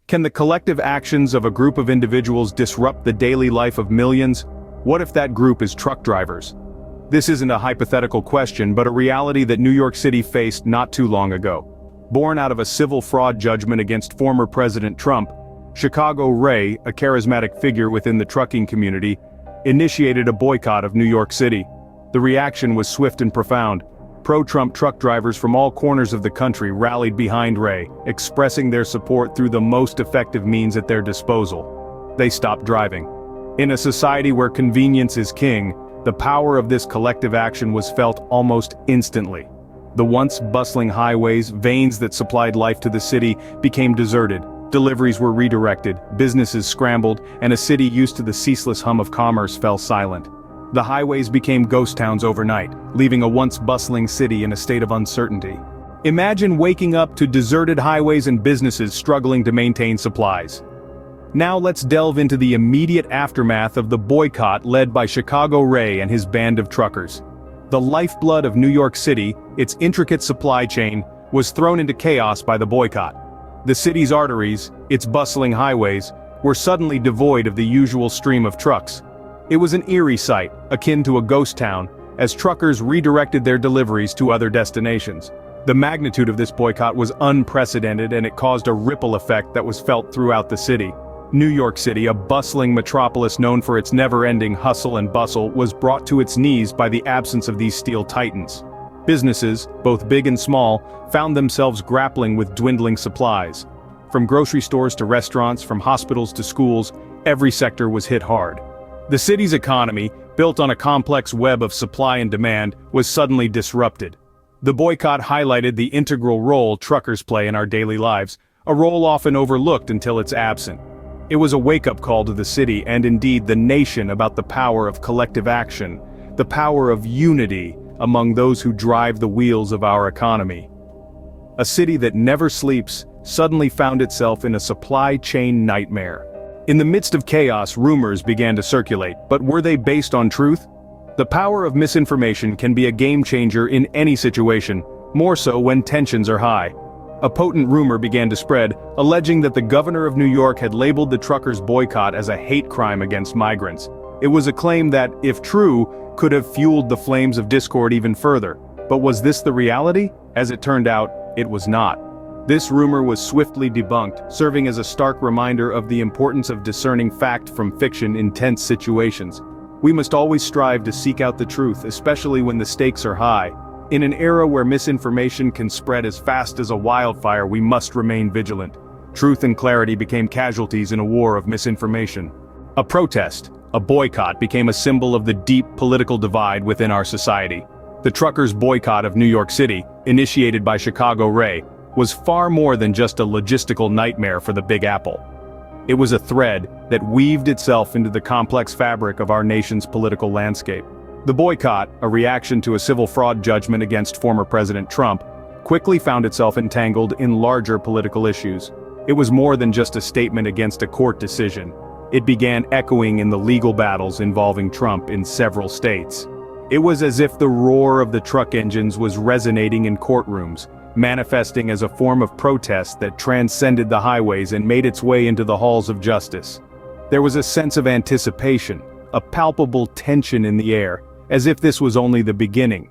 Can the collective actions of a group of individuals disrupt the daily life of millions? What if that group is truck drivers? This isn't a hypothetical question, but a reality that New York City faced not too long ago. Born out of a civil fraud judgment against former President Trump, Chicago Ray, a charismatic figure within the trucking community, initiated a boycott of New York City. The reaction was swift and profound. Pro-Trump truck drivers from all corners of the country rallied behind Ray, expressing their support through the most effective means at their disposal. They stopped driving. In a society where convenience is king, the power of this collective action was felt almost instantly. The once bustling highways, veins that supplied life to the city, became deserted. Deliveries were redirected, businesses scrambled, and a city used to the ceaseless hum of commerce fell silent. The highways became ghost towns overnight, leaving a once bustling city in a state of uncertainty. Imagine waking up to deserted highways and businesses struggling to maintain supplies. Now let's delve into the immediate aftermath of the boycott led by Chicago Ray and his band of truckers. The lifeblood of New York City, its intricate supply chain, was thrown into chaos by the boycott. The city's arteries, its bustling highways, were suddenly devoid of the usual stream of trucks. It was an eerie sight, akin to a ghost town, as truckers redirected their deliveries to other destinations. The magnitude of this boycott was unprecedented, and it caused a ripple effect that was felt throughout the city. New York City, a bustling metropolis known for its never-ending hustle and bustle, was brought to its knees by the absence of these steel titans. Businesses, both big and small, found themselves grappling with dwindling supplies. From grocery stores to restaurants, from hospitals to schools, every sector was hit hard. The city's economy, built on a complex web of supply and demand, was suddenly disrupted. The boycott highlighted the integral role truckers play in our daily lives, a role often overlooked until it's absent. It was a wake-up call to the city and indeed the nation about the power of collective action, the power of unity among those who drive the wheels of our economy. A city that never sleeps suddenly found itself in a supply chain nightmare. In the midst of chaos, rumors began to circulate, but were they based on truth? The power of misinformation can be a game-changer in any situation, more so when tensions are high. A potent rumor began to spread, alleging that the governor of New York had labeled the truckers' boycott as a hate crime against migrants. It was a claim that, if true, could have fueled the flames of discord even further. But was this the reality? As it turned out, it was not. This rumor was swiftly debunked, serving as a stark reminder of the importance of discerning fact from fiction in tense situations. We must always strive to seek out the truth, especially when the stakes are high. In an era where misinformation can spread as fast as a wildfire, we must remain vigilant. Truth and clarity became casualties in a war of misinformation. A protest, a boycott, became a symbol of the deep political divide within our society. The truckers' boycott of New York City, initiated by Chicago Ray, was far more than just a logistical nightmare for the Big Apple. It was a thread that weaved itself into the complex fabric of our nation's political landscape. The boycott, a reaction to a civil fraud judgment against former President Trump, quickly found itself entangled in larger political issues. It was more than just a statement against a court decision. It began echoing in the legal battles involving Trump in several states. It was as if the roar of the truck engines was resonating in courtrooms, manifesting as a form of protest that transcended the highways and made its way into the halls of justice. There was a sense of anticipation, a palpable tension in the air, as if this was only the beginning.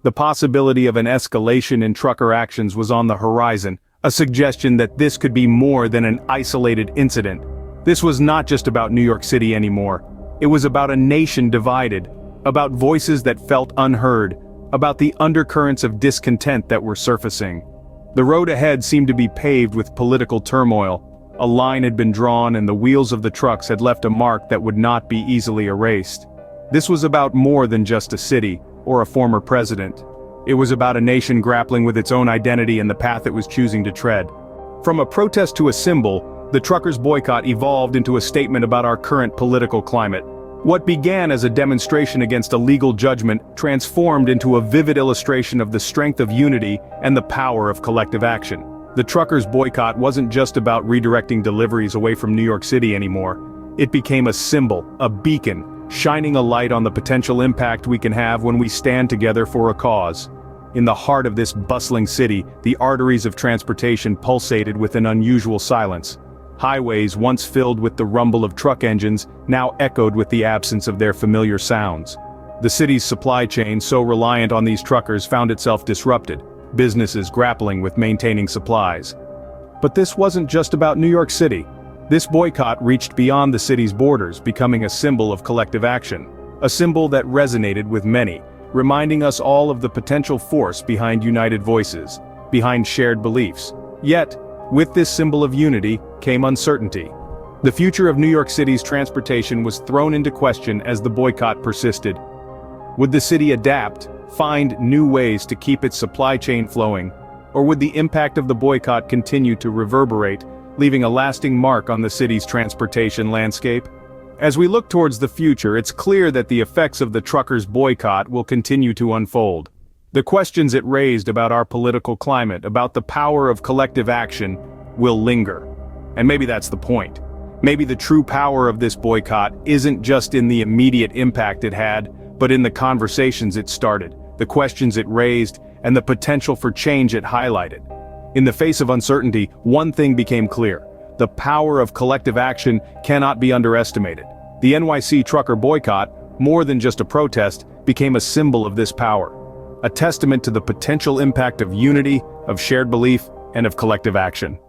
The possibility of an escalation in trucker actions was on the horizon, a suggestion that this could be more than an isolated incident. This was not just about New York City anymore. It was about a nation divided, about voices that felt unheard, about the undercurrents of discontent that were surfacing. The road ahead seemed to be paved with political turmoil. A line had been drawn and the wheels of the trucks had left a mark that would not be easily erased. This was about more than just a city, or a former president. It was about a nation grappling with its own identity and the path it was choosing to tread. From a protest to a symbol, the truckers' boycott evolved into a statement about our current political climate. What began as a demonstration against a legal judgment transformed into a vivid illustration of the strength of unity and the power of collective action. The truckers' boycott wasn't just about redirecting deliveries away from New York City anymore. It became a symbol, a beacon, shining a light on the potential impact we can have when we stand together for a cause. In the heart of this bustling city, the arteries of transportation pulsated with an unusual silence. Highways once filled with the rumble of truck engines now echoed with the absence of their familiar sounds. The city's supply chain, so reliant on these truckers, found itself disrupted, businesses grappling with maintaining supplies. But this wasn't just about New York City. This boycott reached beyond the city's borders, becoming a symbol of collective action. A symbol that resonated with many, reminding us all of the potential force behind united voices, behind shared beliefs. Yet, with this symbol of unity came uncertainty. The future of New York City's transportation was thrown into question as the boycott persisted. Would the city adapt, find new ways to keep its supply chain flowing, or would the impact of the boycott continue to reverberate, leaving a lasting mark on the city's transportation landscape? As we look towards the future, it's clear that the effects of the truckers' boycott will continue to unfold. The questions it raised about our political climate, about the power of collective action, will linger. And maybe that's the point. Maybe the true power of this boycott isn't just in the immediate impact it had, but in the conversations it started, the questions it raised, and the potential for change it highlighted. In the face of uncertainty, one thing became clear. The power of collective action cannot be underestimated. The NYC trucker boycott, more than just a protest, became a symbol of this power. A testament to the potential impact of unity, of shared belief, and of collective action.